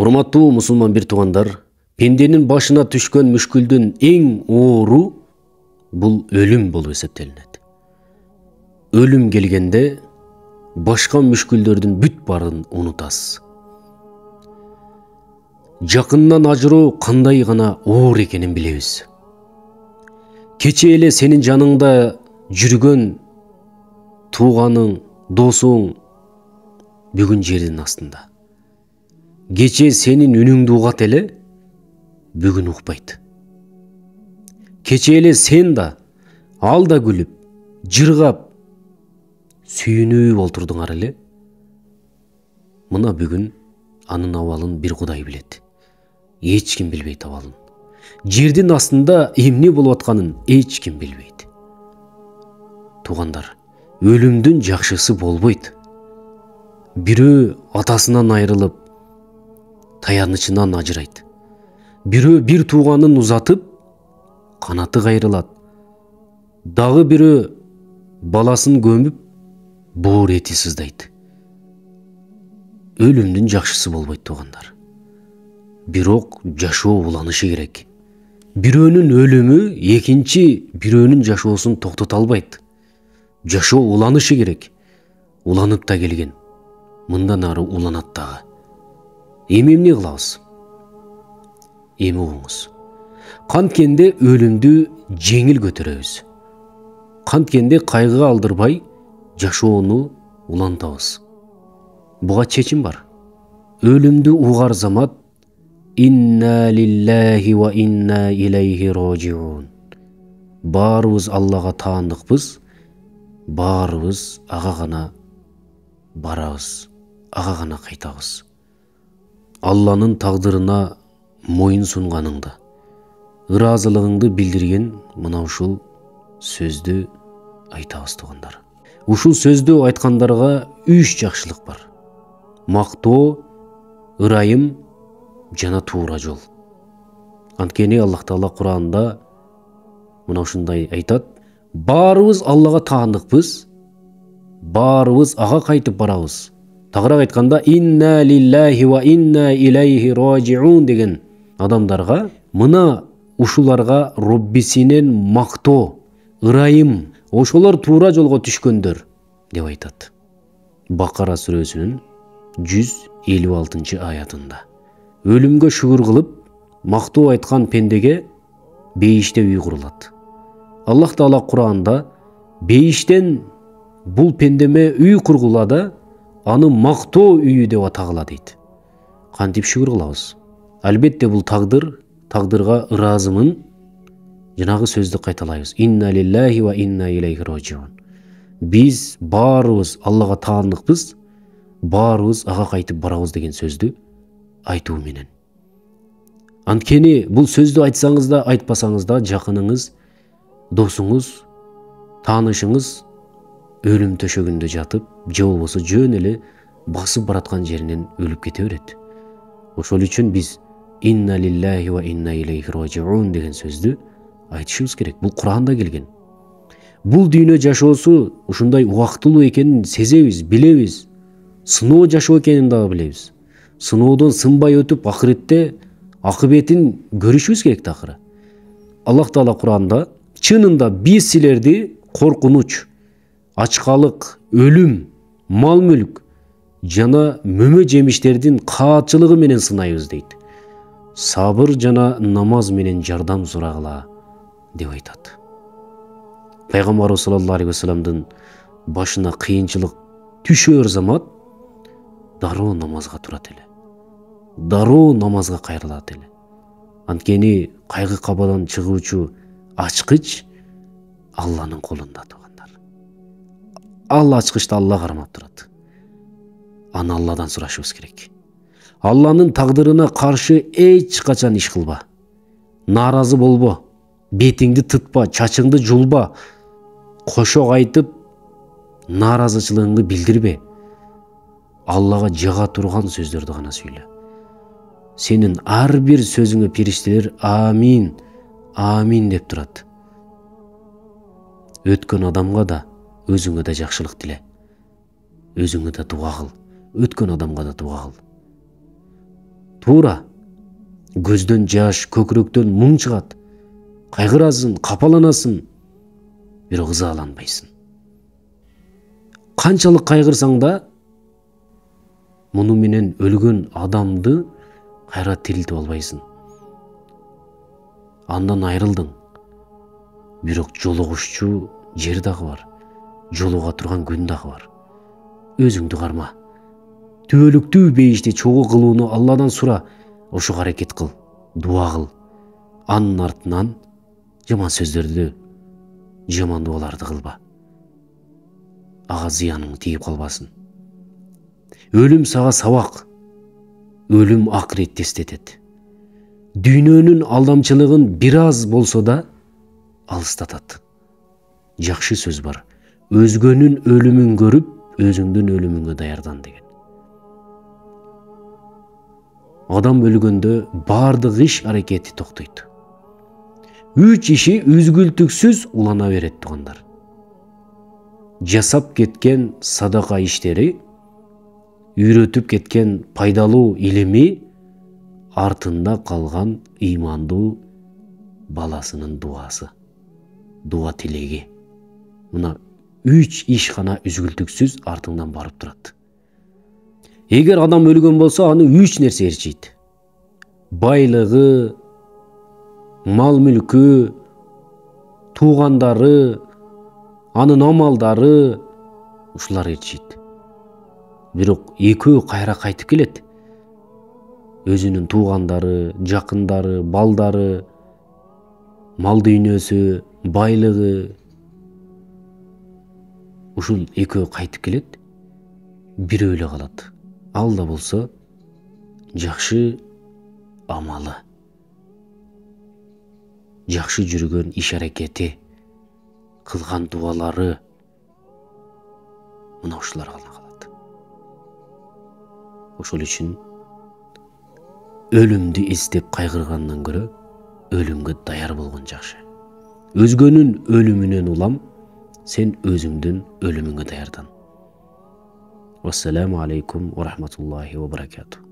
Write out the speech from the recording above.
Урматтуу мусулман бир туугандар, пенденин башына түшкөн мүшкүлдүн эң оору бул өлүм болуп эсептелинет. Өлүм келгенде башка мүшкүлдөрдүн бүт барын унутасыз. Жакындан ажыроо кандай гана оор экенин билебиз. Кече эле сенин жаныңда жүргөн тууганың, досуң бүгүн жердин астында. Кече сенин үнүңдү угат эле, бүгүн укпайт. Кече эле сен да, ал да күлүп, жыргап, сүйүнүп олтурдуңар эле. Мына бүгүн анын абалын бир Кудай билет. Эч ким билбейт абалын. Жердин астында эмне болуп атканын эч ким билбейт. Туугандар, өлүмдүн жакшысы болбойт. Бирөө атасынан айрылып, таянычынан ажырайт. Бирөө бир тууганын узатып, канаты кайрылат. Дагы бирөө баласын көмүп, боор эти сыздайт. Өлүмдүн жакшысы болбойт туугандар. Бирок жашоо уланышы керек. Бирөөнүн өлүмү экинчи бирөөнүн жашоосун токтото албайт. Жашоо уланышы керек. Уланып да келген. Мындан ары уланат дагы. Эми эмне кылабыз? Эми угуңуз. Канткенде өлүмдү жеңил көтөрөбүз. Канткенде кайгыга алдырбай жашоону улантабыз. Буга чечим бар. Өлүмдү угар замат инна лиллахи ва инна илейхи ражиун. Баарыбыз Аллага таандыкпыз, баарыбыз ага гана барабыз, ага гана кайтабыз. Алланын тагдырына моюн сунганыңда, ыраазылыгыңды билдирген мына ушул сөздү айтабыз туугандар. Ушул сөздү айткандарга 3 жакшылык бар. Мактоо, ырайым жана туура жол. Анткени Аллах Таала Куранда мына ушундай айтат: баарыбыз Аллага таандыкпыз, баарыбыз ага кайтып барабыз. Тагыраак айтканда инна лиллахи ва инна илейхи ражиун деген адамдарга, мына ушуларга Роббисинен мактоо, ырайым, ошолор туура жолго түшкөндөр деп айтат. Бакара сүрөсүнүн 156 аятында. Өлүмгө шүгүр кылып, мактоо айткан пендеге бейиште үй курулат. Аллах Таала Куранда бейиштен бул пендеме үй кургула да, аны мактоо үйү деп атагыла дейт. Кантип шүгүр кылабыз? Албетте бул тагдырга ыраазымын. Жанагы сөздү кайталайбыз. Инна лиллахи ва инна илейхи ражиун. Биз баарыбыз Аллага таандыкпыз, баарыбыз ага кайтып барабыз деген сөздү айтуу менен. Анткени бул сөздү айтсаңыз да, айтпасаңыз да, жакыныңыз, досуңуз, таанышыңыз өлүм төшөгүндө жатып, же болбосо жөн эле басып бараткан жеринен өлүп кете берет. Ошол үчүн биз инна лиллахи ва инна илейхи ражиун деген сөздү айтышыбыз керек. Бул Куранда келген. Бул дүйнө жашоосу ушундай убактылуу экенин сезебиз, билебиз. Сыноо жашоо экенин дагы билебиз. Сыноодон сынбай өтүп, акыретте акыбетин көрүшүбүз керек акыры. Аллах Таала Куранда чынында биз силерди коркунуч, ачкалык, өлүм, мал мүлк жана мөмө жемиштердин каатчылыгы менен сынайбыз дейт. Сабыр жана намаз менен жардам сурагыла деп айтат. Пайгамбар саллаллаху алейхи вассаламдын башына кыйынчылык түшөр замат дароо намазга турат эле. Дароо намазга кайрылат эле. Анткени кайгы кабадан чыгуучу ачкыч Алланын колунда туугандар. Ал ачкычты Алла кармап турат. Аны Алладан сурашыбыз керек. Алланын тагдырына каршы эч качан иш кылба. Нааразы болбо. Бетиңди тытпа, чачыңды жулба. Кошок айтып, нааразычылыгыңды билдирбе. Аллага жага турган сөздөрдү гана сүйлө. Сенин ар бир сөзүңө периштелер амин, амин деп турат. Өткөн адамга да, өзүңө да жакшылык тиле. Өзүңө да дуа кыл. Өткөн адамга да дуа кыл. туура, көздөн жаш, көкүрөктөн мұң чыгат, кайгырасың, капаланасың, бирок ызаланбайсың. Канчалык кайгырсаң да, муну менен өлгөн адамды кайра тирилтип албайсың. Андан айрылдың. Бирок жолугушчу жер дагы бар, жолуга турган күн дагы бар. Өзүңдү карма. Түбөлүктүү бейишти чогуу кылууну Алладан сура, ошого аракет кыл, дуа кыл. Анын артынан жаман сөздөрдү, жаман дуаларды кылба. Ага зыяның тийип калбасын. Өлүм сага сабак, өлүм акыретти эстетет. Дүйнөнүн алдамчылыгын бир аз болсо да алыстатат. Жакшы сөз бар. Өзгөнүн өлүмүн көрүп, өзүңдүн өлүмүңө даярдан деген. Адам өлгөндө бардык иш аракети токтойт. 3 иши үзгүлтүксүз улана берет тугандар. Жасап кеткен садака иштери, үйрөтүп кеткен пайдалуу илими, артында калган ыймандуу баласынын дуасы, дуа тилеги. Мына 3 иш гана үзгүлтүксүз артыңдан барып турат. Эгер адам өлгөн болсо, аны 3 нерсе ээрчийт. Байлыгы, мал мүлкү, туугандары, анын амалдары, ушулар ээрчийт. Бирок экөө кайра кайтып келет. Өзүнүн туугандары, жакындары, балдары, мал дүйнөсү, байлыгы, ушул экөө кайтып келет, бирөө эле калат. Ал да болсо жакшы амалы, жакшы жүргөн иш аракети, кылган дуалары, мына ушулар гана калат. Ошол үчүн өлүмдү эстеп кайгыргандан көрө өлүмгө даяр болгон жакшы. Өзгөнүн өлүмүнөн улам, сен өзүңдүн өлүмүңө даярдан. Wassalamu alaikum wa rahmatullahi wa barakatuh.